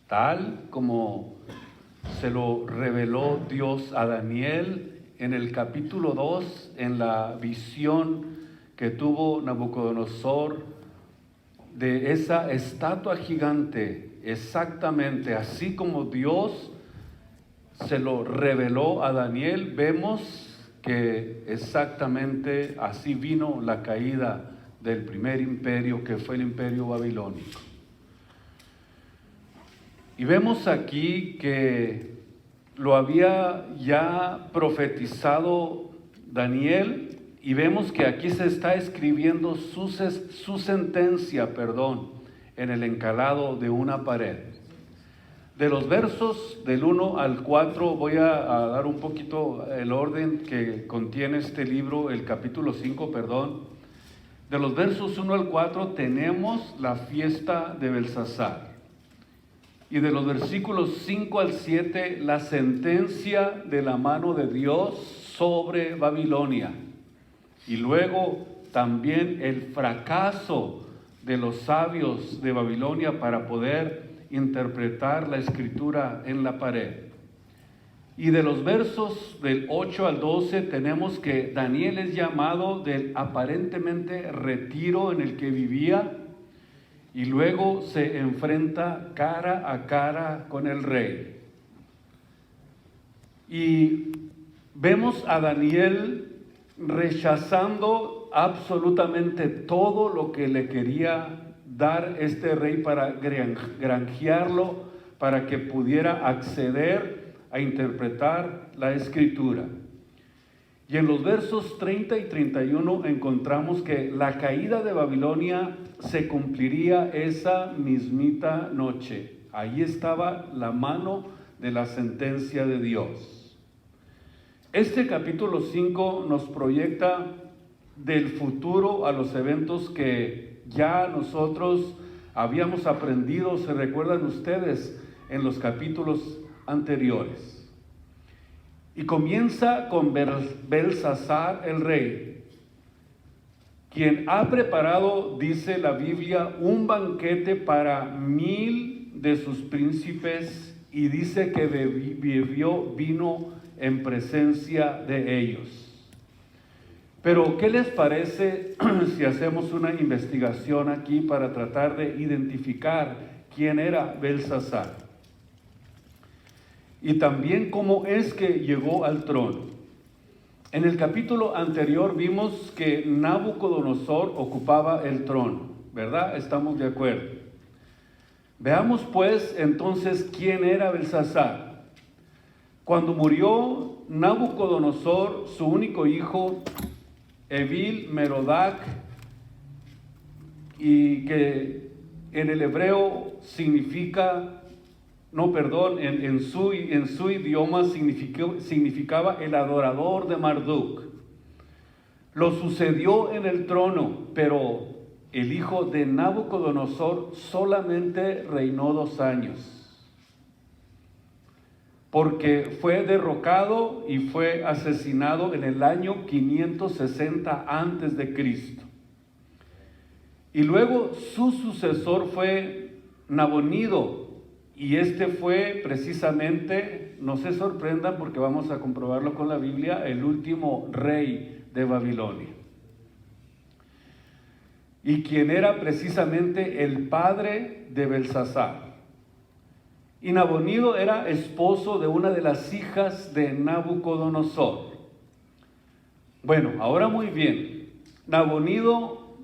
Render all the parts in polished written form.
tal como se lo reveló Dios a Daniel en el capítulo 2, en la visión que tuvo Nabucodonosor de esa estatua gigante, exactamente así como Dios se lo reveló a Daniel. Vemos que exactamente así vino la caída del primer imperio, que fue el imperio babilónico. Y vemos aquí que lo había ya profetizado Daniel, y vemos que aquí se está escribiendo su sentencia, en el encalado de una pared. De los versos del 1 al 4 voy a dar un poquito el orden que contiene este libro, el capítulo 5, De los versos 1 al 4 tenemos la fiesta de Belsasar. Y de los versículos 5 al 7, la sentencia de la mano de Dios sobre Babilonia. Y luego también el fracaso de los sabios de Babilonia para poder interpretar la escritura en la pared. Y de los versos del 8 al 12 tenemos que Daniel es llamado del aparentemente retiro en el que vivía, y luego se enfrenta cara a cara con el rey. Y vemos a Daniel rechazando absolutamente todo lo que le quería dar este rey para granjearlo, para que pudiera acceder a interpretar la escritura. Y en los versos 30 y 31 encontramos que la caída de Babilonia se cumpliría esa mismita noche. Ahí estaba la mano de la sentencia de Dios. Este capítulo 5 nos proyecta del futuro a los eventos que ya nosotros habíamos aprendido, se recuerdan ustedes, en los capítulos anteriores. Y comienza con Belsasar el rey, quien ha preparado, dice la Biblia, un banquete para 1000 de sus príncipes, y dice que bebió vino en presencia de ellos. Pero, ¿qué les parece si hacemos una investigación aquí para tratar de identificar quién era Belsasar? Y también cómo es que llegó al trono. En el capítulo anterior vimos que Nabucodonosor ocupaba el trono, ¿verdad? Estamos de acuerdo. Veamos pues entonces quién era Belsasar. Cuando murió Nabucodonosor, su único hijo, Evil Merodach, y que en el hebreo significa, en su idioma significaba el adorador de Marduk. Lo sucedió en el trono, pero el hijo de Nabucodonosor solamente reinó 2 años, porque fue derrocado y fue asesinado en el año 560 antes de Cristo. Y luego su sucesor fue Nabonido, y este fue precisamente, no se sorprendan porque vamos a comprobarlo con la Biblia, el último rey de Babilonia. Y quien era precisamente el padre de Belsasar. Y Nabonido era esposo de una de las hijas de Nabucodonosor. Bueno, ahora muy bien, Nabonido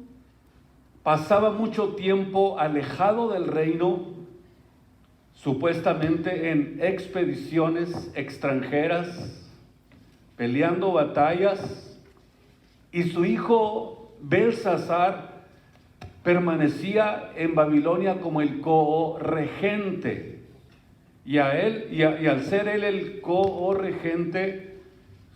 pasaba mucho tiempo alejado del reino, supuestamente en expediciones extranjeras, peleando batallas, y su hijo Belsasar permanecía en Babilonia como el co-regente. Y al ser él el co-regente,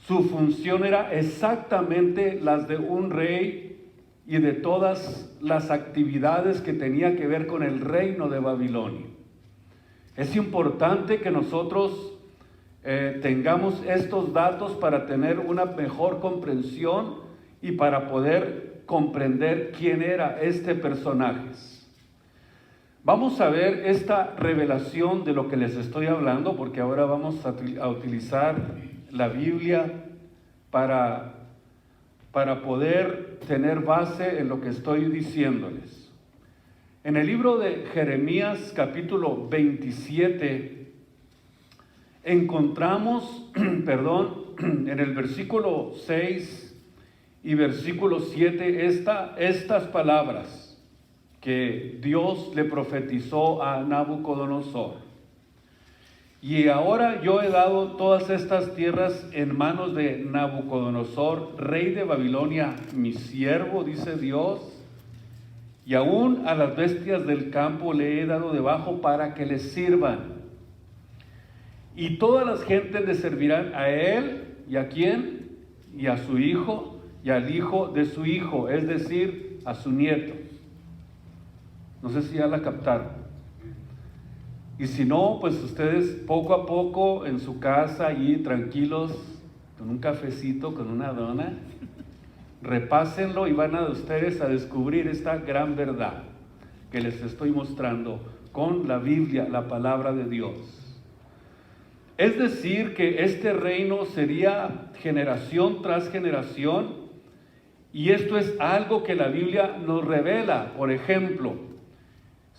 su función era exactamente las de un rey y de todas las actividades que tenía que ver con el reino de Babilonia. Es importante que nosotros tengamos estos datos para tener una mejor comprensión y para poder comprender quién era este personaje. Vamos a ver esta revelación de lo que les estoy hablando, porque ahora vamos a utilizar la Biblia para poder tener base en lo que estoy diciéndoles. En el libro de Jeremías capítulo 27 encontramos, en el versículo 6 y versículo 7 estas palabras que Dios le profetizó a Nabucodonosor. Y ahora yo he dado todas estas tierras en manos de Nabucodonosor, rey de Babilonia, mi siervo, dice Dios, y aún a las bestias del campo le he dado debajo para que le sirvan. Y todas las gentes le servirán a él, ¿y a quién? Y a su hijo, y al hijo de su hijo, es decir, a su nieto. No sé si ya la captaron. Y si no, pues ustedes poco a poco en su casa, allí tranquilos, con un cafecito, con una dona, repásenlo y van a ustedes a descubrir esta gran verdad que les estoy mostrando con la Biblia, la palabra de Dios. Es decir, que este reino sería generación tras generación, y esto es algo que la Biblia nos revela. Por ejemplo,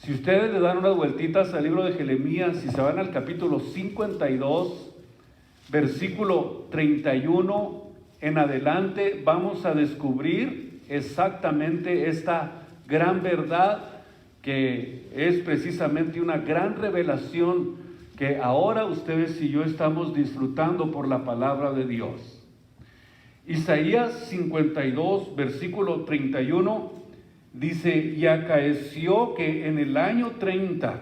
si ustedes le dan unas vueltitas al libro de Jeremías, si se van al capítulo 52, versículo 31 en adelante, vamos a descubrir exactamente esta gran verdad, que es precisamente una gran revelación que ahora ustedes y yo estamos disfrutando por la palabra de Dios. Isaías 52, versículo 31, dice: y acaeció que en el año 30,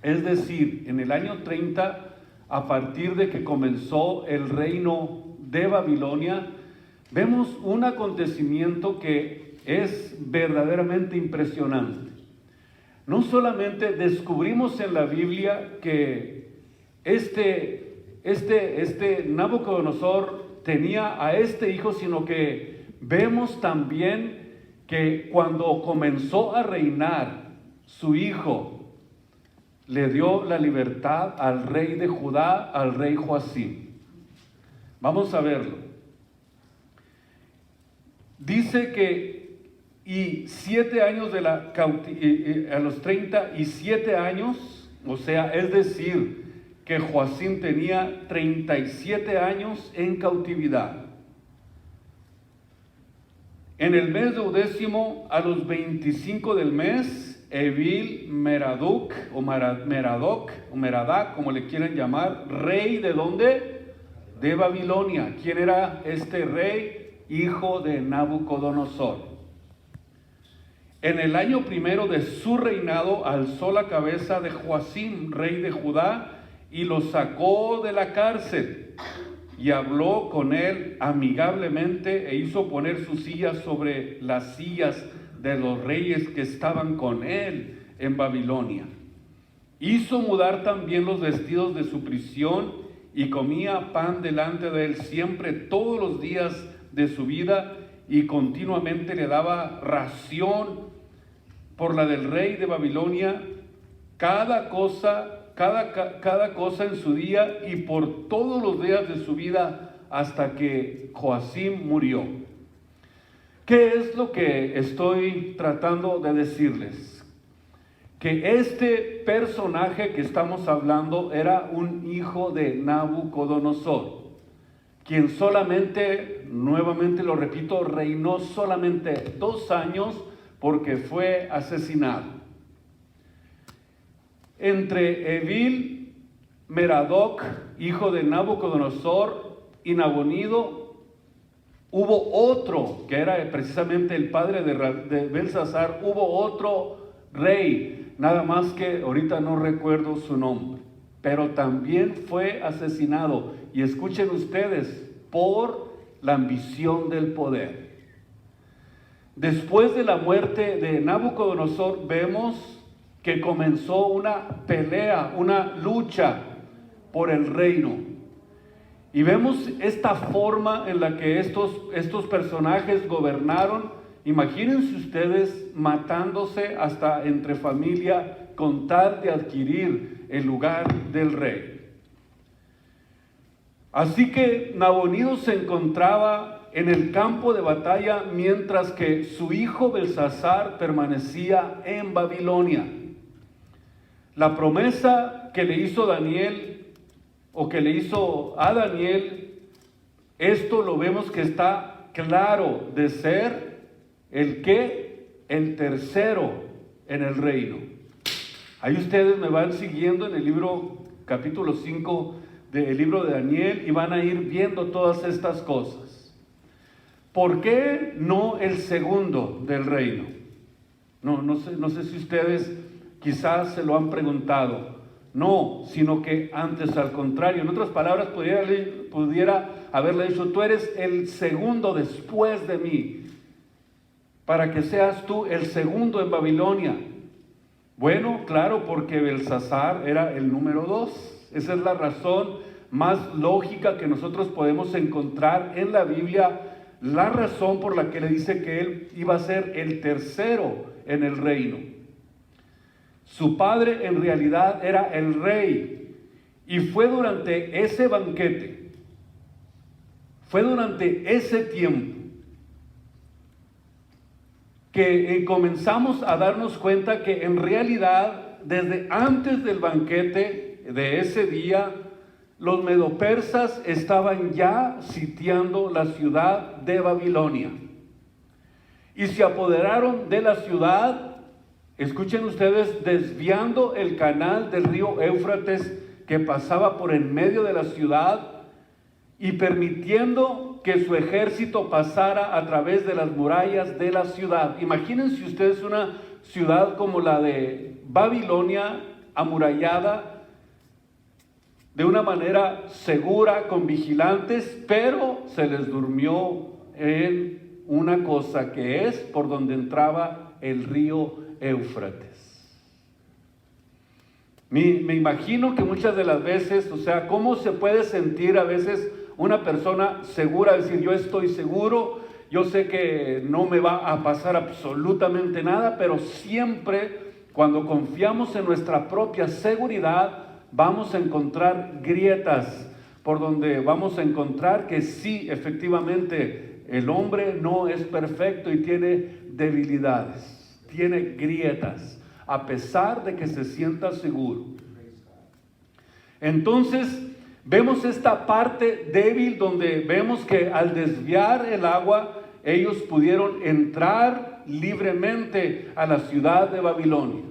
es decir, en el año 30, a partir de que comenzó el reino de Babilonia, vemos un acontecimiento que es verdaderamente impresionante. No solamente descubrimos en la Biblia que este Nabucodonosor tenía a este hijo, sino que vemos también que cuando comenzó a reinar su hijo, le dio la libertad al rey de Judá, al rey Joacim. Vamos a verlo. Dice que y 7 años de la a los 37 años, o sea, es decir, que Joacim tenía 37 años en cautividad. En el mes duodécimo, a los 25 del mes, Evil Merodach, o Merodach, como le quieran llamar, rey ¿de dónde? De Babilonia. ¿Quién era este rey? Hijo de Nabucodonosor. En el año primero de su reinado, alzó la cabeza de Joacim, rey de Judá, y lo sacó de la cárcel, y habló con él amigablemente, e hizo poner sus sillas sobre las sillas de los reyes que estaban con él en Babilonia. Hizo mudar también los vestidos de su prisión, y comía pan delante de él siempre, todos los días de su vida, y continuamente le daba ración por la del rey de Babilonia, cada cosa en su día, y por todos los días de su vida, hasta que Joacim murió. ¿Qué es lo que estoy tratando de decirles? Que este personaje que estamos hablando era un hijo de Nabucodonosor, quien solamente, nuevamente lo repito, reinó solamente 2 años, porque fue asesinado. Entre Evil Merodach, hijo de Nabucodonosor, y Nabonido, hubo otro, que era precisamente el padre de Belsasar, hubo otro rey, nada más que ahorita no recuerdo su nombre, pero también fue asesinado, y escuchen ustedes, por la ambición del poder. Después de la muerte de Nabucodonosor, vemos que comenzó una pelea, una lucha por el reino. Y vemos esta forma en la que estos personajes gobernaron. Imagínense ustedes matándose hasta entre familia con tal de adquirir el lugar del rey. Así que Nabonido se encontraba en el campo de batalla mientras que su hijo Belsasar permanecía en Babilonia. La promesa que le hizo Daniel, o que le hizo a Daniel, esto lo vemos que está claro de ser el tercero en el reino. Ahí ustedes me van siguiendo en el libro capítulo 5 del libro de Daniel y van a ir viendo todas estas cosas. ¿Por qué no el segundo del reino? No sé si ustedes quizás se lo han preguntado. No, sino que antes, al contrario. En otras palabras, pudiera haberle dicho: tú eres el segundo después de mí, para que seas tú el segundo en Babilonia. Bueno, claro, porque Belsasar era el número 2. Esa es la razón más lógica que nosotros podemos encontrar en la Biblia, la razón por la que le dice que él iba a ser el tercero en el reino. Su padre en realidad era el rey, y fue durante ese banquete, fue durante ese tiempo que comenzamos a darnos cuenta que en realidad, desde antes del banquete de ese día, los medopersas estaban ya sitiando la ciudad de Babilonia. Y se apoderaron de la ciudad, escuchen ustedes, desviando el canal del río Éufrates que pasaba por en medio de la ciudad y permitiendo que su ejército pasara a través de las murallas de la ciudad. Imagínense ustedes una ciudad como la de Babilonia, amurallada, de una manera segura, con vigilantes, pero se les durmió en una cosa que es por donde entraba el río Éufrates. Me imagino que muchas de las veces, ¿cómo se puede sentir a veces una persona segura? Decir: yo estoy seguro, yo sé que no me va a pasar absolutamente nada, pero siempre cuando confiamos en nuestra propia seguridad, vamos a encontrar grietas por donde vamos a encontrar que sí, efectivamente, el hombre no es perfecto y tiene debilidades, tiene grietas, a pesar de que se sienta seguro. Entonces, vemos esta parte débil donde vemos que al desviar el agua, ellos pudieron entrar libremente a la ciudad de Babilonia.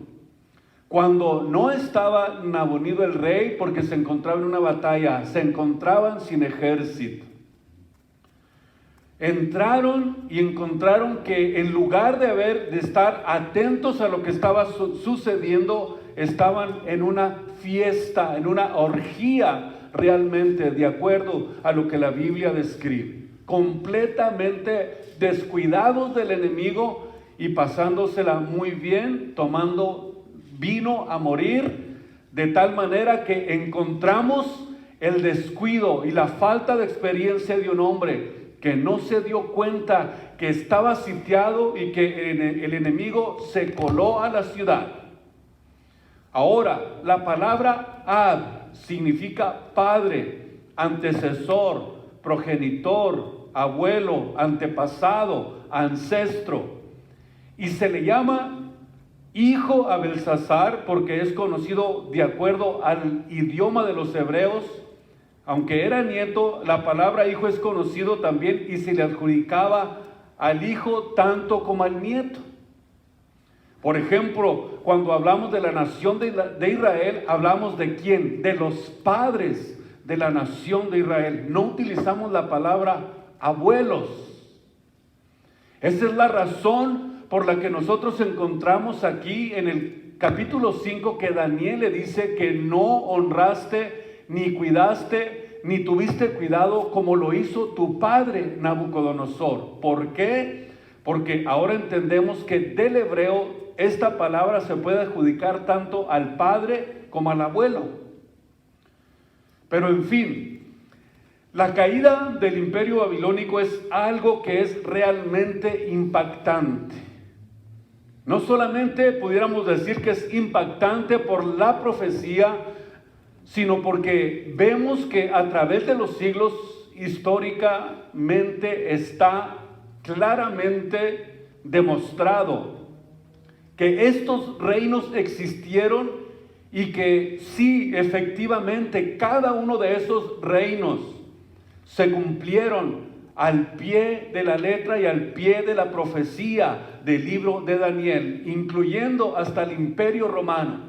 Cuando no estaba Nabonido el rey, porque se encontraba en una batalla, se encontraban sin ejército. Entraron y encontraron que en lugar de estar atentos a lo que estaba sucediendo, estaban en una fiesta, en una orgía realmente, de acuerdo a lo que la Biblia describe. Completamente descuidados del enemigo y pasándosela muy bien, tomando vino a morir, de tal manera que encontramos el descuido y la falta de experiencia de un hombre que no se dio cuenta que estaba sitiado y que el enemigo se coló a la ciudad. Ahora, la palabra Ad significa padre, antecesor, progenitor, abuelo, antepasado, ancestro, y se le llama hijo a Belsasar porque es conocido de acuerdo al idioma de los hebreos. Aunque era nieto, la palabra hijo es conocido también y se le adjudicaba al hijo tanto como al nieto. Por ejemplo, cuando hablamos de la nación de Israel, hablamos de ¿quién? De los padres de la nación de Israel. No utilizamos la palabra abuelos. Esa es la razón por la que nosotros encontramos aquí en el capítulo 5 que Daniel le dice que no honraste, ni cuidaste, ni tuviste cuidado como lo hizo tu padre Nabucodonosor. ¿Por qué? Porque ahora entendemos que del hebreo esta palabra se puede adjudicar tanto al padre como al abuelo. Pero en fin, la caída del imperio babilónico es algo que es realmente impactante. No solamente pudiéramos decir que es impactante por la profecía, sino porque vemos que a través de los siglos históricamente está claramente demostrado que estos reinos existieron y que sí, efectivamente, cada uno de esos reinos se cumplieron al pie de la letra y al pie de la profecía del libro de Daniel, incluyendo hasta el Imperio Romano.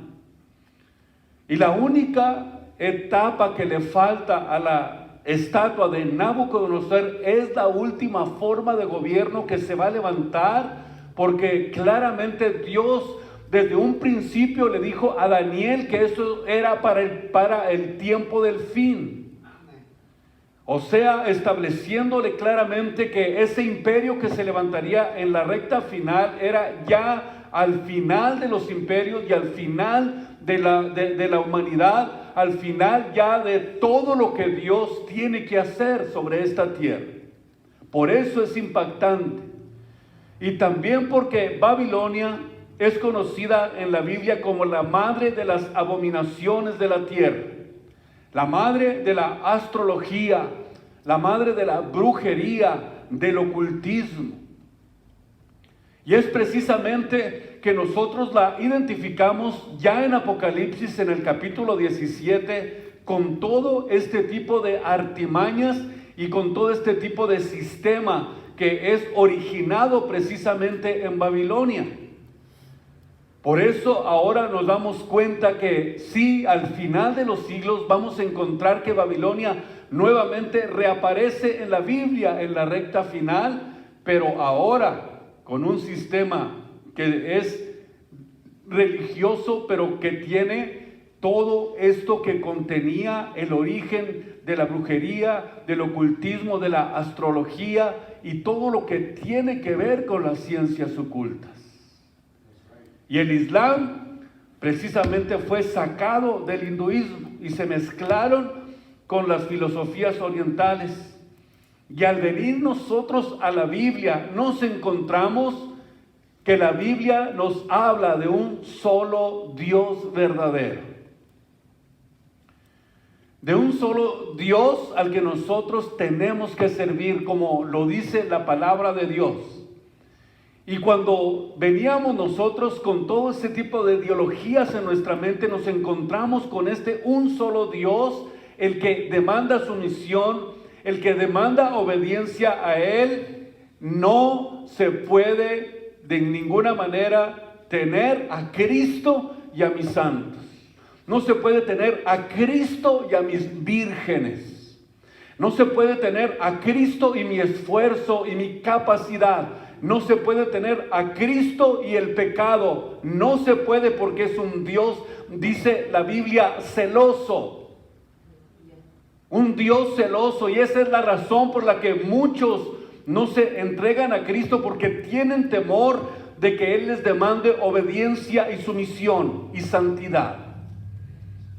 Y la única etapa que le falta a la estatua de Nabucodonosor es la última forma de gobierno que se va a levantar, porque claramente Dios desde un principio le dijo a Daniel que eso era para el tiempo del fin. O sea, estableciéndole claramente que ese imperio que se levantaría en la recta final era ya al final de los imperios y al final de la humanidad, al final ya de todo lo que Dios tiene que hacer sobre esta tierra. Por eso es impactante. Y también porque Babilonia es conocida en la Biblia como la madre de las abominaciones de la tierra, la madre de la astrología, la madre de la brujería, del ocultismo. Y es precisamente que nosotros la identificamos ya en Apocalipsis, en el capítulo 17, con todo este tipo de artimañas y con todo este tipo de sistema que es originado precisamente en Babilonia. Por eso ahora nos damos cuenta que sí, al final de los siglos vamos a encontrar que Babilonia nuevamente reaparece en la Biblia en la recta final, pero ahora con un sistema que es religioso, pero que tiene todo esto que contenía el origen de la brujería, del ocultismo, de la astrología y todo lo que tiene que ver con las ciencias ocultas. Y el Islam precisamente fue sacado del hinduismo y se mezclaron con las filosofías orientales. Y al venir nosotros a la Biblia, nos encontramos que la Biblia nos habla de un solo Dios verdadero. De un solo Dios al que nosotros tenemos que servir, como lo dice la palabra de Dios. Y cuando veníamos nosotros con todo ese tipo de ideologías en nuestra mente, nos encontramos con un solo Dios, el que demanda sumisión, el que demanda obediencia a Él. No se puede de ninguna manera tener a Cristo y a mis santos. No se puede tener a Cristo y a mis vírgenes. No se puede tener a Cristo y mi esfuerzo y mi capacidad. No se puede tener a Cristo y el pecado. No se puede, porque es un Dios, dice la Biblia, celoso. Un Dios celoso. Y esa es la razón por la que muchos no se entregan a Cristo, porque tienen temor de que Él les demande obediencia y sumisión y santidad.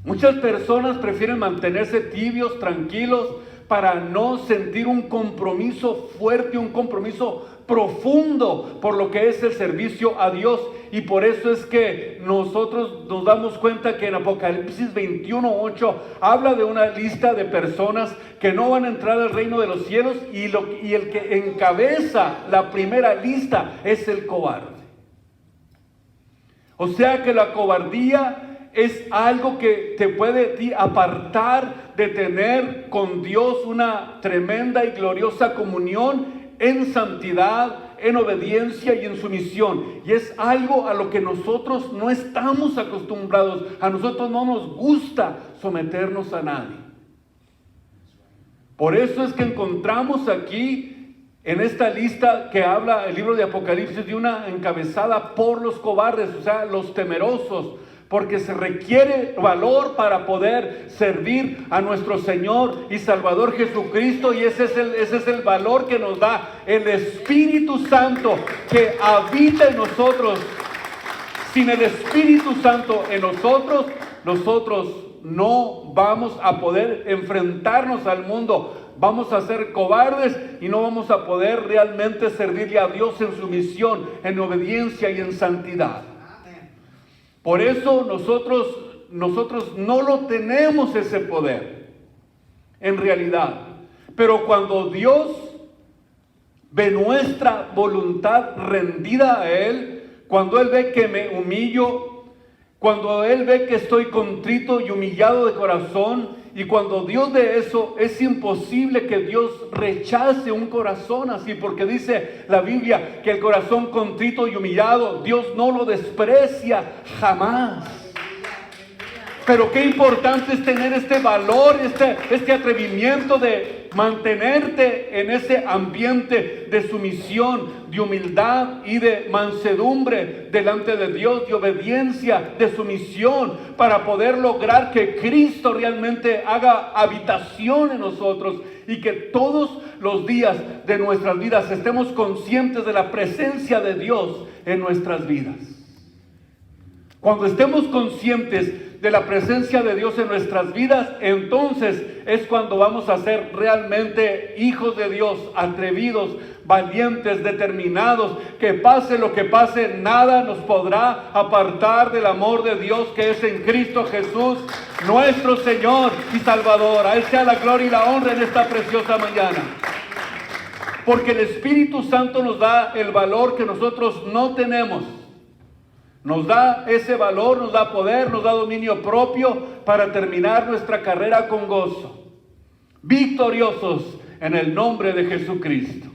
Muchas personas prefieren mantenerse tibios, tranquilos, para no sentir un compromiso fuerte, un compromiso profundo por lo que es el servicio a Dios. Y por eso es que nosotros nos damos cuenta que en Apocalipsis 21:8 habla de una lista de personas que no van a entrar al reino de los cielos, y el que encabeza la primera lista es el cobarde. O sea que la cobardía es algo que te puede apartar de tener con Dios una tremenda y gloriosa comunión en santidad, en obediencia y en sumisión. Y es algo a lo que nosotros no estamos acostumbrados. A nosotros no nos gusta someternos a nadie. Por eso es que encontramos aquí en esta lista que habla el libro de Apocalipsis de una encabezada por los cobardes, o sea, los temerosos. Porque se requiere valor para poder servir a nuestro Señor y Salvador Jesucristo, y ese es el valor que nos da el Espíritu Santo que habita en nosotros. Sin el Espíritu Santo en nosotros no vamos a poder enfrentarnos al mundo. vamos a ser cobardes y no vamos a poder realmente servirle a Dios en su misión, en obediencia y en santidad. Por eso nosotros no lo tenemos ese poder, en realidad. Pero cuando Dios ve nuestra voluntad rendida a Él, cuando Él ve que me humillo, cuando Él ve que estoy contrito y humillado de corazón, y cuando Dios ve eso, es imposible que Dios rechace un corazón así, porque dice la Biblia que el corazón contrito y humillado, Dios no lo desprecia jamás. Pero qué importante es tener este valor, este atrevimiento de mantenerte en ese ambiente de sumisión, de humildad y de mansedumbre delante de Dios, de obediencia, de sumisión, para poder lograr que Cristo realmente haga habitación en nosotros y que todos los días de nuestras vidas estemos conscientes de la presencia de Dios en nuestras vidas. Cuando estemos conscientes de la presencia de Dios en nuestras vidas, entonces es cuando vamos a ser realmente hijos de Dios, atrevidos, valientes, determinados, que pase lo que pase, nada nos podrá apartar del amor de Dios que es en Cristo Jesús, nuestro Señor y Salvador. A Él sea la gloria y la honra en esta preciosa mañana. Porque el Espíritu Santo nos da el valor que nosotros no tenemos. Nos da ese valor, nos da poder, nos da dominio propio para terminar nuestra carrera con gozo, victoriosos en el nombre de Jesucristo.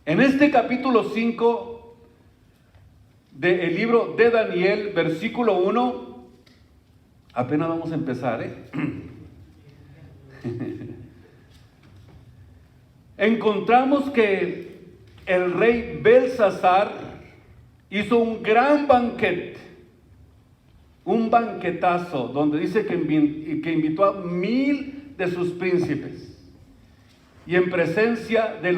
En este capítulo 5 del libro de Daniel, versículo 1, apenas vamos a empezar, encontramos que el rey Belsasar hizo un gran banquete, un banquetazo, donde dice que invitó a 1000 de sus príncipes. Y en presencia de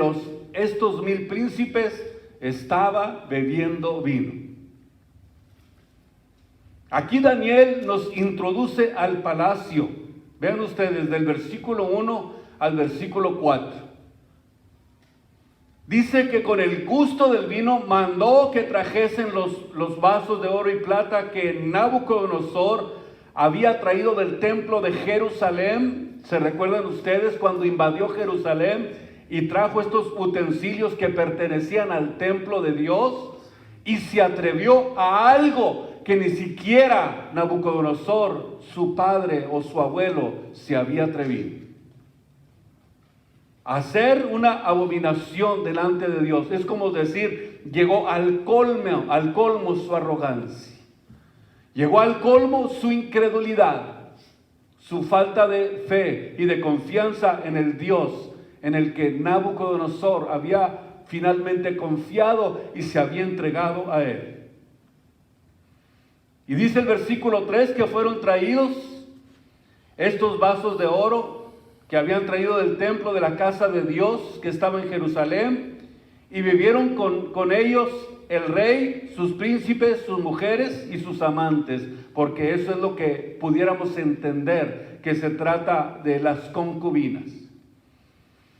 estos 1000 príncipes estaba bebiendo vino. Aquí Daniel nos introduce al palacio. Vean ustedes, del versículo 1 al versículo 4. Dice que con el gusto del vino mandó que trajesen los vasos de oro y plata que Nabucodonosor había traído del templo de Jerusalén. ¿Se recuerdan ustedes cuando invadió Jerusalén y trajo estos utensilios que pertenecían al templo de Dios? Y se atrevió a algo que ni siquiera Nabucodonosor, su padre o su abuelo, se había atrevido. Hacer una abominación delante de Dios es como decir, llegó al colmo su arrogancia, llegó al colmo su incredulidad, su falta de fe y de confianza en el Dios en el que Nabucodonosor había finalmente confiado y se había entregado a él. Y dice el versículo 3 que fueron traídos estos vasos de oro que habían traído del templo de la casa de Dios que estaba en Jerusalén, y vivieron con ellos el rey, sus príncipes, sus mujeres y sus amantes, porque eso es lo que pudiéramos entender, que se trata de las concubinas.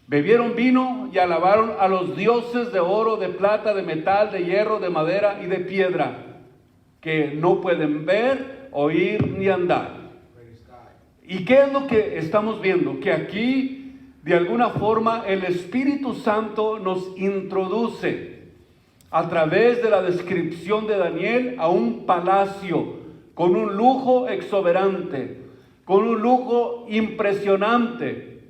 Bebieron vino y alabaron a los dioses de oro, de plata, de metal, de hierro, de madera y de piedra, que no pueden ver, oír ni andar. ¿Y qué es lo que estamos viendo? Que aquí, de alguna forma, el Espíritu Santo nos introduce a través de la descripción de Daniel a un palacio con un lujo exuberante, con un lujo impresionante,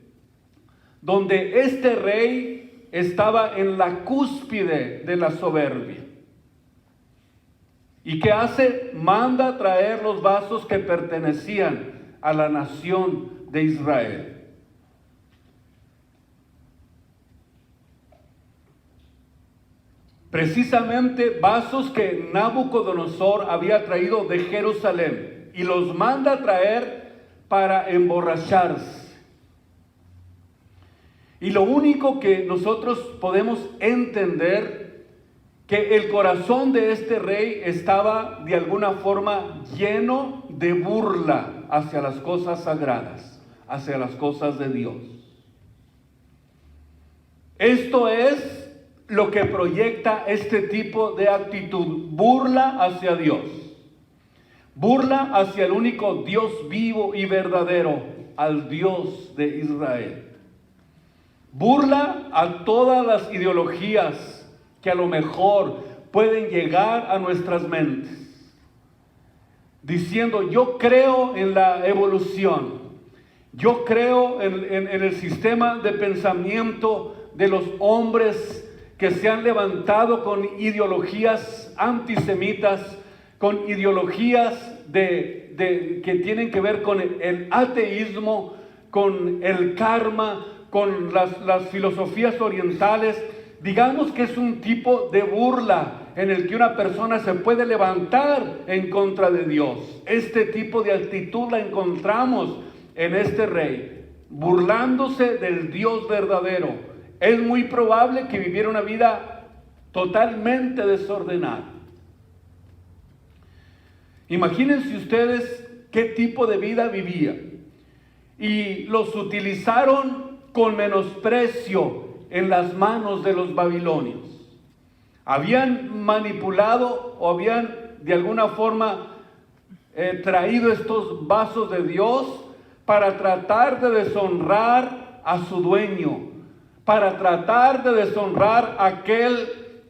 donde este rey estaba en la cúspide de la soberbia. ¿Y qué hace? Manda traer los vasos que pertenecían a la nación de Israel. Precisamente vasos que Nabucodonosor había traído de Jerusalén, y los manda a traer para emborracharse. Y lo único que nosotros podemos entender, que el corazón de este rey estaba de alguna forma lleno de burla hacia las cosas sagradas, hacia las cosas de Dios. Esto es lo que proyecta este tipo de actitud: burla hacia Dios, burla hacia el único Dios vivo y verdadero, al Dios de Israel. Burla a todas las ideologías que a lo mejor pueden llegar a nuestras mentes, diciendo: yo creo en la evolución, yo creo en el sistema de pensamiento de los hombres que se han levantado con ideologías antisemitas, con ideologías que tienen que ver con el ateísmo, con el karma, con las filosofías orientales. Digamos que es un tipo de burla en el que una persona se puede levantar en contra de Dios. Este tipo de actitud la encontramos en este rey, burlándose del Dios verdadero. Es muy probable que viviera una vida totalmente desordenada. Imagínense ustedes qué tipo de vida vivía. Y los utilizaron con menosprecio en las manos de los babilonios. Habían manipulado o habían de alguna forma traído estos vasos de Dios para tratar de deshonrar a su dueño, para tratar de deshonrar a aquel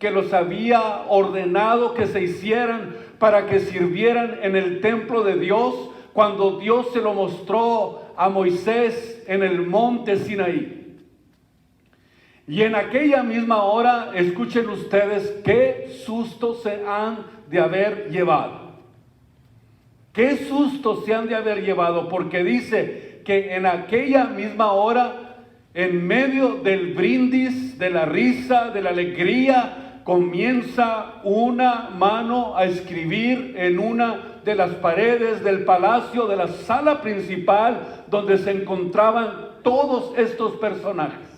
que los había ordenado que se hicieran para que sirvieran en el templo de Dios, cuando Dios se lo mostró a Moisés en el monte Sinaí. Y en aquella misma hora, escuchen ustedes qué susto se han de haber llevado. Qué susto se han de haber llevado, porque dice que en aquella misma hora, en medio del brindis, de la risa, de la alegría, comienza una mano a escribir en una de las paredes del palacio, de la sala principal, donde se encontraban todos estos personajes.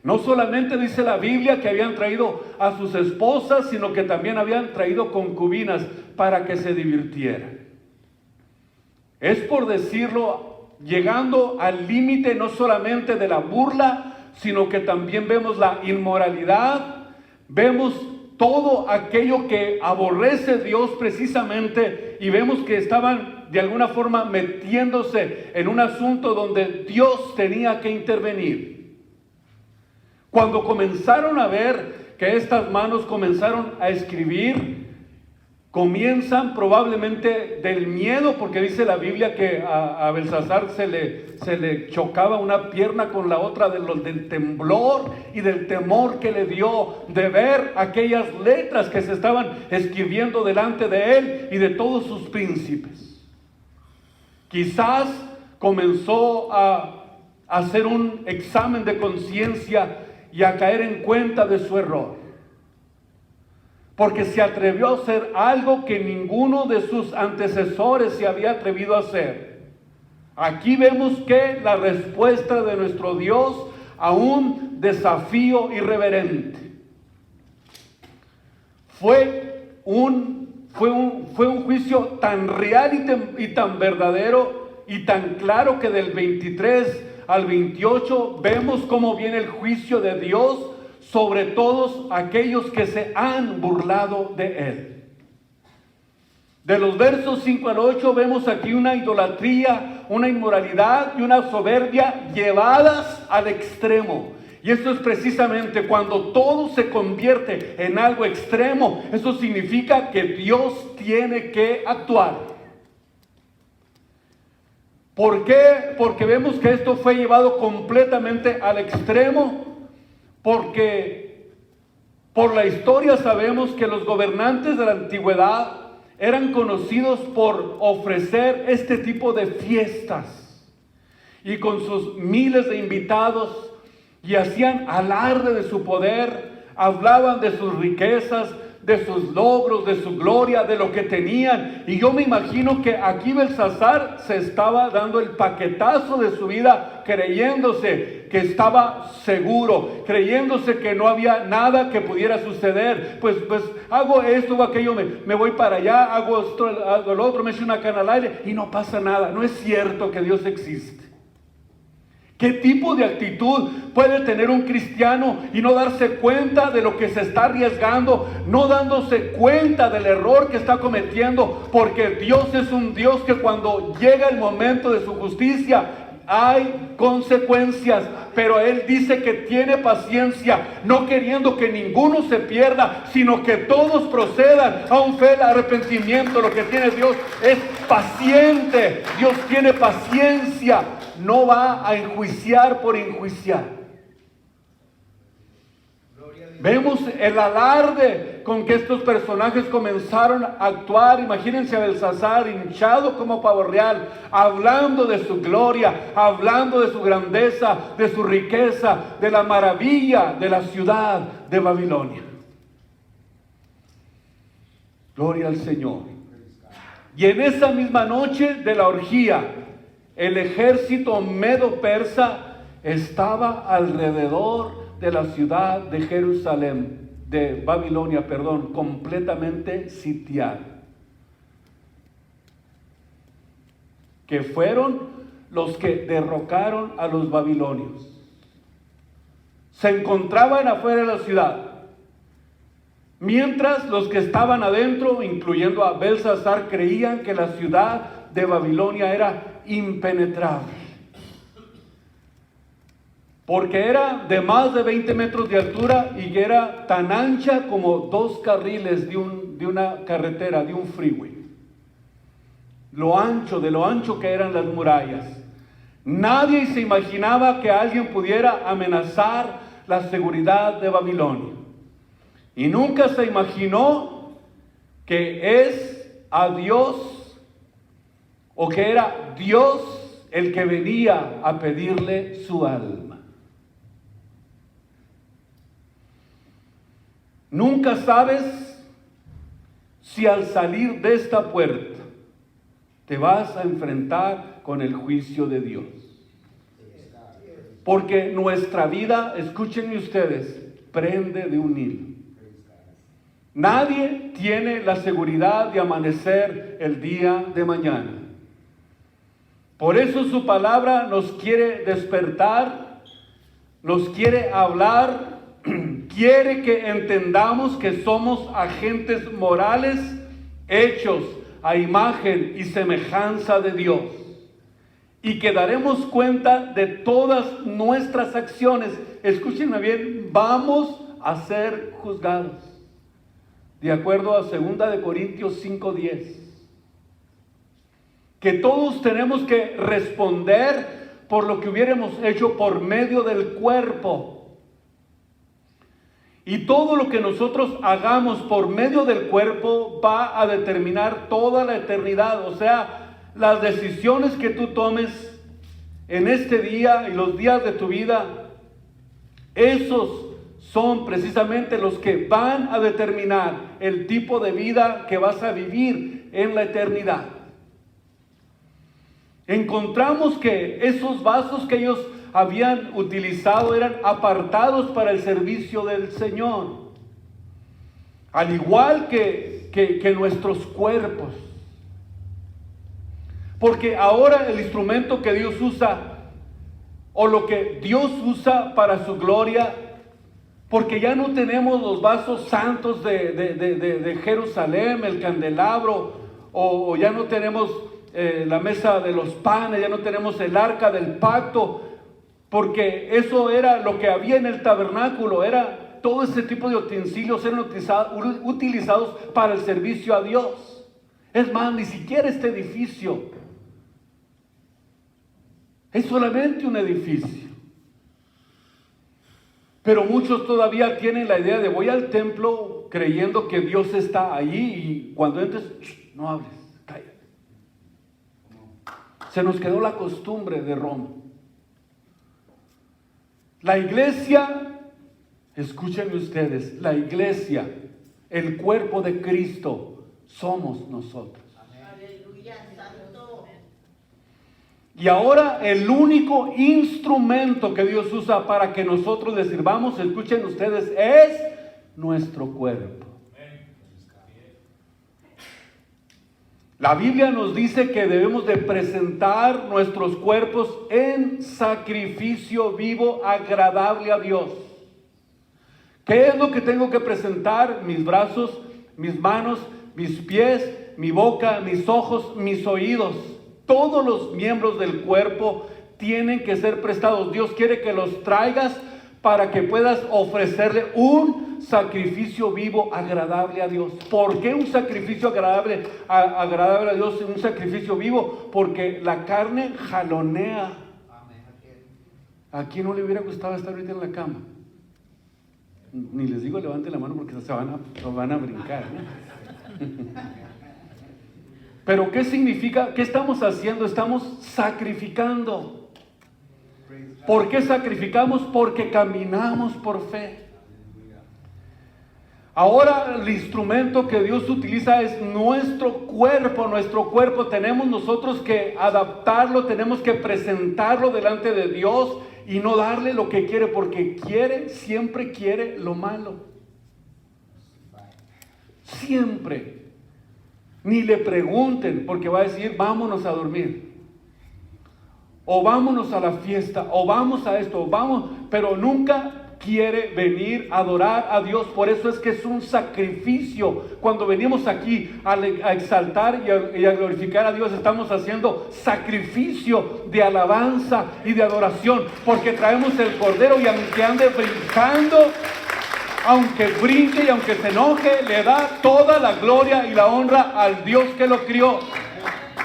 No solamente dice la Biblia que habían traído a sus esposas, sino que también habían traído concubinas para que se divirtieran. Es, por decirlo, llegando al límite no solamente de la burla, sino que también vemos la inmoralidad, vemos todo aquello que aborrece Dios precisamente, y vemos que estaban de alguna forma metiéndose en un asunto donde Dios tenía que intervenir. Cuando comenzaron a ver que estas manos comenzaron a escribir, comienzan probablemente del miedo, porque dice la Biblia que a Belsasar se le chocaba una pierna con la otra del temblor y del temor que le dio de ver aquellas letras que se estaban escribiendo delante de él y de todos sus príncipes. Quizás comenzó a hacer un examen de conciencia y a caer en cuenta de su error, porque se atrevió a hacer algo que ninguno de sus antecesores se había atrevido a hacer. Aquí vemos que la respuesta de nuestro Dios a un desafío irreverente fue un juicio tan real y tan verdadero y tan claro, que del 23 al 28 vemos cómo viene el juicio de Dios sobre todos aquellos que se han burlado de él. De los versos 5 al 8 vemos aquí una idolatría, una inmoralidad y una soberbia llevadas al extremo. Y esto es precisamente cuando todo se convierte en algo extremo. Eso significa que Dios tiene que actuar. ¿Por qué? Porque vemos que esto fue llevado completamente al extremo, porque por la historia sabemos que los gobernantes de la antigüedad eran conocidos por ofrecer este tipo de fiestas, y con sus miles de invitados, y hacían alarde de su poder, hablaban de sus riquezas, de sus logros, de su gloria, de lo que tenían. Y yo me imagino que aquí Belsasar se estaba dando el paquetazo de su vida, creyéndose que estaba seguro, creyéndose que no había nada que pudiera suceder. Pues hago esto o aquello, me voy para allá, hago esto, hago lo otro, me echo una cana al aire y no pasa nada. No es cierto que Dios existe. ¿Qué tipo de actitud puede tener un cristiano y no darse cuenta de lo que se está arriesgando, no dándose cuenta del error que está cometiendo? Porque Dios es un Dios que cuando llega el momento de su justicia hay consecuencias, pero Él dice que tiene paciencia, no queriendo que ninguno se pierda, sino que todos procedan a un fiel arrepentimiento. Lo que tiene Dios es paciente. Dios tiene paciencia, no va a enjuiciar por enjuiciar. Vemos el alarde con que estos personajes comenzaron a actuar. Imagínense a Belsasar hinchado como pavo real, hablando de su gloria, hablando de su grandeza, de su riqueza, de la maravilla de la ciudad de Babilonia. Gloria al Señor. Y en esa misma noche de la orgía, el ejército medo-persa estaba alrededor de la ciudad de Jerusalén, de Babilonia, perdón, completamente sitiada. Que fueron los que derrocaron a los babilonios. Se encontraban afuera de la ciudad, mientras los que estaban adentro, incluyendo a Belsasar, creían que la ciudad de Babilonia era impenetrable. Porque era de más de 20 metros de altura y era tan ancha como 2 carriles de una carretera, de un freeway. De lo ancho que eran las murallas. Nadie se imaginaba que alguien pudiera amenazar la seguridad de Babilonia. Y nunca se imaginó que es a Dios, o que era Dios el que venía a pedirle su alma. Nunca sabes si al salir de esta puerta te vas a enfrentar con el juicio de Dios. Porque nuestra vida, escúchenme ustedes, prende de un hilo. Nadie tiene la seguridad de amanecer el día de mañana. Por eso su palabra nos quiere despertar, nos quiere hablar, quiere que entendamos que somos agentes morales hechos a imagen y semejanza de Dios, y que daremos cuenta de todas nuestras acciones. Escúchenme bien, vamos a ser juzgados, de acuerdo a 2 de Corintios 5:10, que todos tenemos que responder por lo que hubiéramos hecho por medio del cuerpo. Y todo lo que nosotros hagamos por medio del cuerpo va a determinar toda la eternidad. O sea, las decisiones que tú tomes en este día y los días de tu vida, esos son precisamente los que van a determinar el tipo de vida que vas a vivir en la eternidad. Encontramos que esos vasos que ellos habían utilizado eran apartados para el servicio del Señor, al igual que nuestros cuerpos. Porque ahora el instrumento que Dios usa, o lo que Dios usa para su gloria, porque ya no tenemos los vasos santos de Jerusalén, el candelabro, o ya no tenemos la mesa de los panes, ya no tenemos el arca del pacto, porque eso era lo que había en el tabernáculo. Era todo ese tipo de utensilios eran utilizados para el servicio a Dios. Es más, ni siquiera este edificio es solamente un edificio. Pero muchos todavía tienen la idea de voy al templo creyendo que Dios está allí, y cuando entres, no hables, cállate. Se nos quedó la costumbre de Roma. La iglesia, escúchenme ustedes, la iglesia El cuerpo de Cristo somos nosotros. Aleluya, santo. Y ahora el único instrumento que Dios usa para que nosotros le sirvamos, escuchen ustedes, es nuestro cuerpo. La Biblia nos dice que debemos de presentar nuestros cuerpos en sacrificio vivo, agradable a Dios. ¿Qué es lo que tengo que presentar? Mis brazos, mis manos, mis pies, mi boca, mis ojos, mis oídos. Todos los miembros del cuerpo tienen que ser prestados. Dios quiere que los traigas para que puedas ofrecerle un sacrificio vivo agradable a Dios. ¿Por qué un sacrificio agradable a Dios? Un sacrificio vivo, porque la carne jalonea. ¿A quién no le hubiera gustado estar ahorita en la cama? Ni les digo levanten la mano porque se van a brincar, ¿no? Pero ¿qué significa? ¿Qué estamos haciendo? Estamos sacrificando. ¿Por qué sacrificamos? Porque caminamos por fe. Ahora el instrumento que Dios utiliza es nuestro cuerpo. Nuestro cuerpo tenemos nosotros que adaptarlo, tenemos que presentarlo delante de Dios y no darle lo que quiere, porque siempre quiere lo malo. Siempre. Ni le pregunten, porque va a decir, vámonos a dormir. O vámonos a la fiesta, o vamos a esto, o vamos, pero nunca quiere venir a adorar a Dios. Por eso es que es un sacrificio. Cuando venimos aquí a exaltar y a glorificar a Dios, estamos haciendo sacrificio de alabanza y de adoración, porque traemos el cordero y aunque ande brincando, aunque brinque y aunque se enoje, le da toda la gloria y la honra al Dios que lo crió.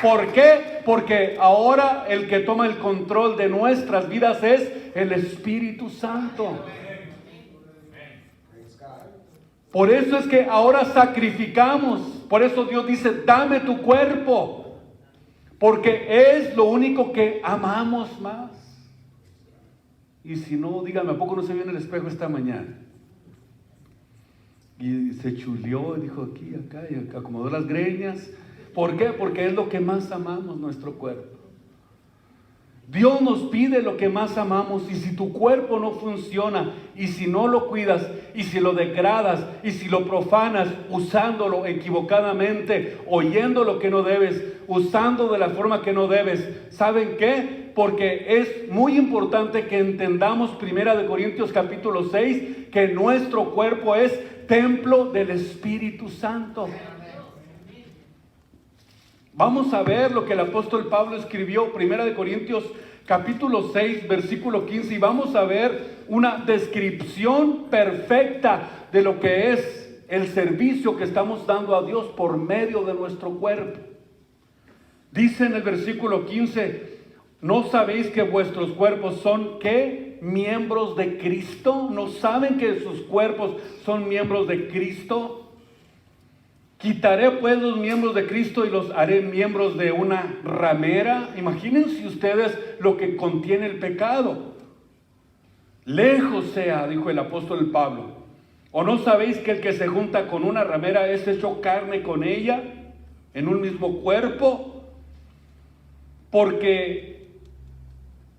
¿Por qué? Porque ahora el que toma el control de nuestras vidas es el Espíritu Santo. Por eso es que ahora sacrificamos. Por eso Dios dice, dame tu cuerpo. Porque es lo único que amamos más. Y si no, dígame, ¿a poco no se vio en el espejo esta mañana? Y se chuleó y dijo aquí, acá, y acomodó las greñas. ¿Por qué? Porque es lo que más amamos, nuestro cuerpo. Dios nos pide lo que más amamos, y si tu cuerpo no funciona, y si no lo cuidas, y si lo degradas, y si lo profanas, usándolo equivocadamente, oyendo lo que no debes, usando de la forma que no debes, ¿saben qué? Porque es muy importante que entendamos 1 Corintios capítulo 6, que nuestro cuerpo es templo del Espíritu Santo. Vamos a ver lo que el apóstol Pablo escribió, 1 Corintios capítulo 6, versículo 15, y vamos a ver una descripción perfecta de lo que es el servicio que estamos dando a Dios por medio de nuestro cuerpo. Dice en el versículo 15, ¿no sabéis que vuestros cuerpos son ¿qué? Miembros de Cristo. ¿No saben que sus cuerpos son miembros de Cristo? Quitaré pues los miembros de Cristo y los haré miembros de una ramera. Imagínense ustedes lo que contiene el pecado. Lejos sea, dijo el apóstol Pablo. ¿O no sabéis que el que se junta con una ramera es hecho carne con ella en un mismo cuerpo? Porque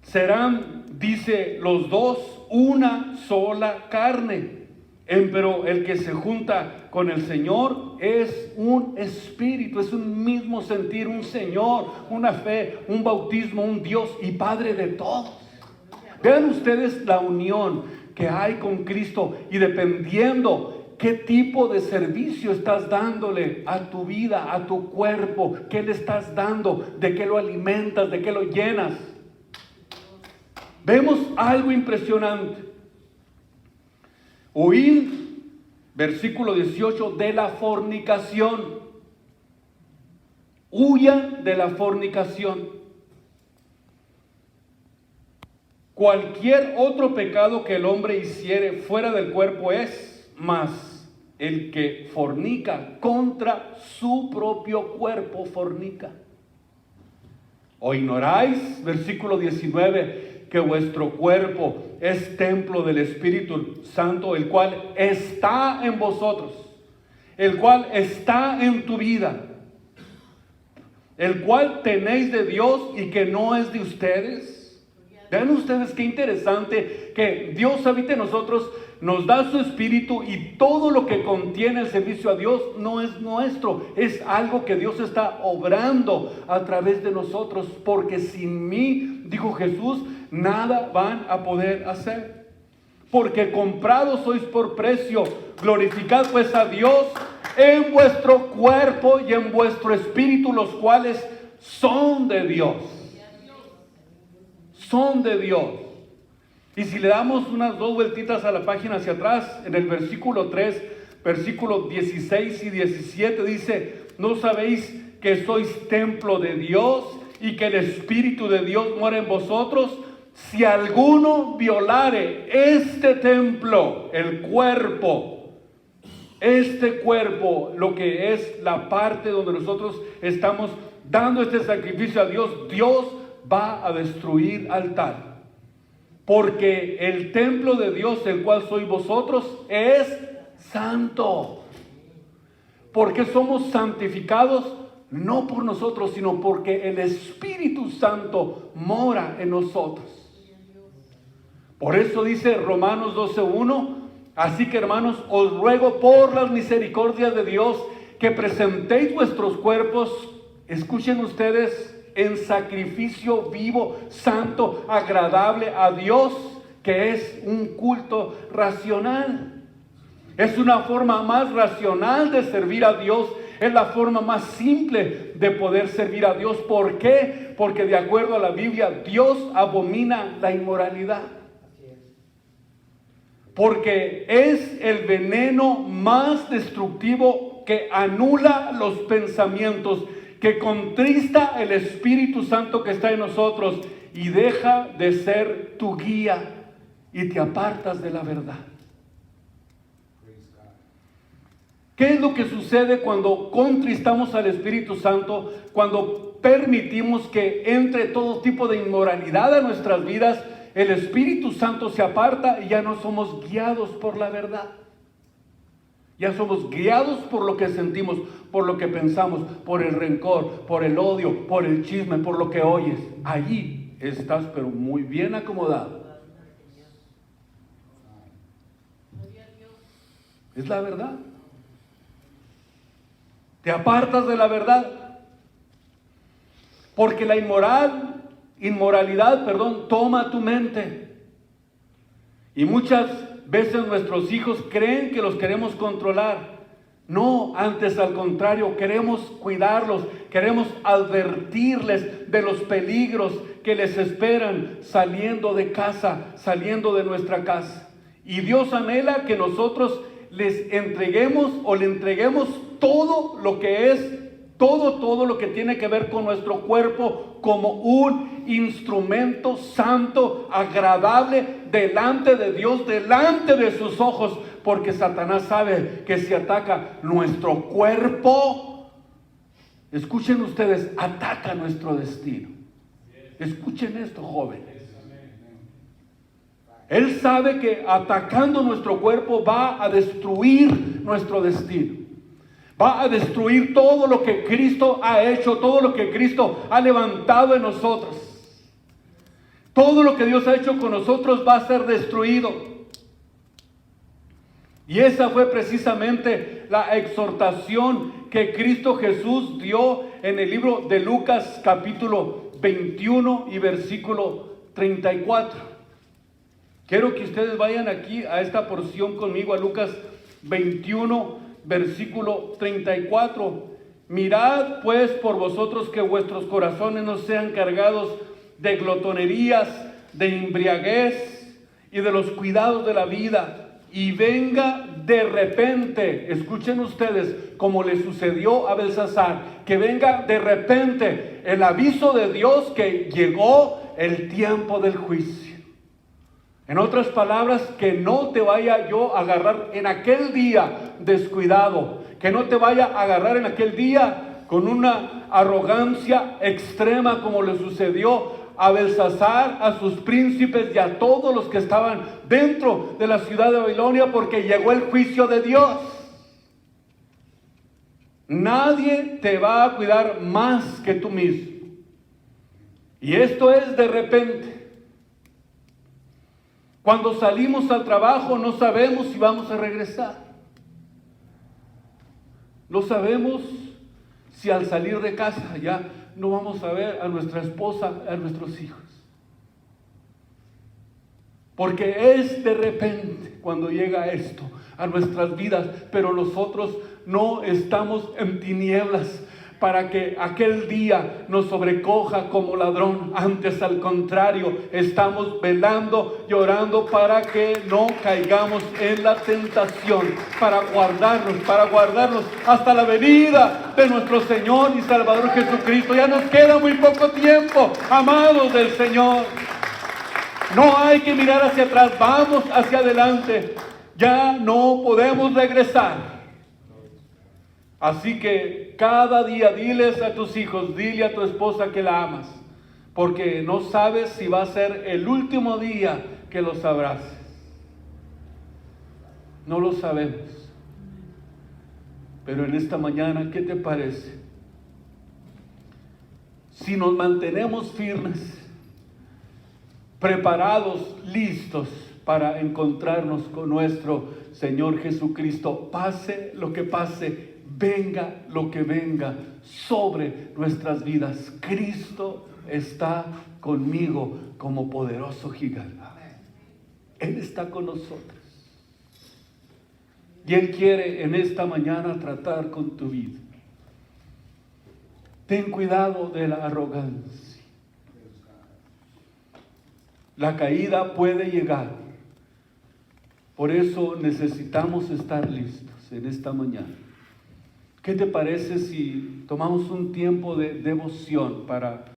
serán, dice, los dos una sola carne. Pero el que se junta con el Señor es un espíritu, es un mismo sentir, un Señor, una fe, un bautismo, un Dios y Padre de todos. Vean ustedes la unión que hay con Cristo, y dependiendo qué tipo de servicio estás dándole a tu vida, a tu cuerpo, qué le estás dando, de qué lo alimentas, de qué lo llenas. Vemos algo impresionante. Huid, versículo 18, de la fornicación. Huyan de la fornicación. Cualquier otro pecado que el hombre hiciere fuera del cuerpo es, mas el que fornica contra su propio cuerpo fornica. ¿O ignoráis, versículo 19, que vuestro cuerpo es templo del Espíritu Santo, el cual está en vosotros, el cual está en tu vida, el cual tenéis de Dios y que no es de ustedes. Vean ustedes qué interesante que Dios habita en nosotros, nos da su espíritu y todo lo que contiene el servicio a Dios no es nuestro, es algo que Dios está obrando a través de nosotros, porque sin mí, dijo Jesús, nada van a poder hacer. Porque comprados sois por precio, glorificad pues a Dios en vuestro cuerpo y en vuestro espíritu, los cuales son de Dios. Son de Dios. Y si le damos unas 2 vueltitas a la página hacia atrás, en el versículo 3, versículos 16 y 17 dice: ¿no sabéis que sois templo de Dios y que el Espíritu de Dios mora en vosotros? Si alguno violare este templo, el cuerpo, este cuerpo, lo que es la parte donde nosotros estamos dando este sacrificio a Dios, Dios va a destruir al tal. Porque el templo de Dios, el cual sois vosotros, es santo. Porque somos santificados no por nosotros, sino porque el Espíritu Santo mora en nosotros. Por eso dice Romanos 12:1: así que, hermanos, os ruego por las misericordias de Dios que presentéis vuestros cuerpos, escuchen ustedes, en sacrificio vivo, santo, agradable a Dios, que es un culto racional. Es una forma más racional de servir a Dios. Es la forma más simple de poder servir a Dios. ¿Por qué? Porque de acuerdo a la Biblia, Dios abomina la inmoralidad. Porque es el veneno más destructivo que anula los pensamientos, que contrista el Espíritu Santo que está en nosotros y deja de ser tu guía y te apartas de la verdad. ¿Qué es lo que sucede cuando contristamos al Espíritu Santo? Cuando permitimos que entre todo tipo de inmoralidad a nuestras vidas, el Espíritu Santo se aparta y ya no somos guiados por la verdad. Ya somos guiados por lo que sentimos, por lo que pensamos, por el rencor, por el odio, por el chisme, por lo que oyes. Allí estás, pero muy bien acomodado. Es la verdad. Te apartas de la verdad. Porque la inmoralidad, toma tu mente. Y muchas veces nuestros hijos creen que los queremos controlar. No, antes al contrario, queremos cuidarlos, queremos advertirles de los peligros que les esperan saliendo de casa, saliendo de nuestra casa. Y Dios anhela que nosotros les entreguemos o le entreguemos todo lo que es, todo lo que tiene que ver con nuestro cuerpo como un instrumento santo, agradable delante de Dios, delante de sus ojos, porque Satanás sabe que si ataca nuestro cuerpo, escuchen ustedes, ataca nuestro destino. Escuchen esto, jóvenes. Él sabe que atacando nuestro cuerpo va a destruir nuestro destino. Va a destruir todo lo que Cristo ha hecho, todo lo que Cristo ha levantado en nosotros. Todo lo que Dios ha hecho con nosotros va a ser destruido. Y esa fue precisamente la exhortación que Cristo Jesús dio en el libro de Lucas capítulo 21 y versículo 34. Quiero que ustedes vayan aquí a esta porción conmigo, a Lucas 21, versículo 34. Mirad pues por vosotros que vuestros corazones no sean cargados de glotonerías, de embriaguez y de los cuidados de la vida, y venga de repente, escuchen ustedes, como le sucedió a Belsasar, que venga de repente el aviso de Dios que llegó el tiempo del juicio. En otras palabras, que no te vaya yo a agarrar en aquel día descuidado, que no te vaya a agarrar en aquel día con una arrogancia extrema como le sucedió a Belsasar, a sus príncipes y a todos los que estaban dentro de la ciudad de Babilonia, porque llegó el juicio de Dios. Nadie te va a cuidar más que tú mismo. Y esto es de repente. Cuando salimos al trabajo no sabemos si vamos a regresar. No sabemos si al salir de casa ya no vamos a ver a nuestra esposa, a nuestros hijos. Porque es de repente cuando llega esto a nuestras vidas, pero nosotros no estamos en tinieblas para que aquel día nos sobrecoja como ladrón. Antes, al contrario, estamos velando y orando para que no caigamos en la tentación, para guardarnos hasta la venida de nuestro Señor y Salvador Jesucristo. Ya nos queda muy poco tiempo, amados del Señor. No hay que mirar hacia atrás, vamos hacia adelante. Ya no podemos regresar. Así que cada día diles a tus hijos, dile a tu esposa que la amas, porque no sabes si va a ser el último día que los abraces. No lo sabemos. Pero en esta mañana, ¿qué te parece? Si nos mantenemos firmes, preparados, listos para encontrarnos con nuestro Señor Jesucristo, pase lo que pase, venga lo que venga sobre nuestras vidas, Cristo está conmigo como poderoso gigante. Él está con nosotros. Y Él quiere en esta mañana tratar con tu vida. Ten cuidado de la arrogancia. La caída puede llegar. Por eso necesitamos estar listos en esta mañana. ¿Qué te parece si tomamos un tiempo de devoción para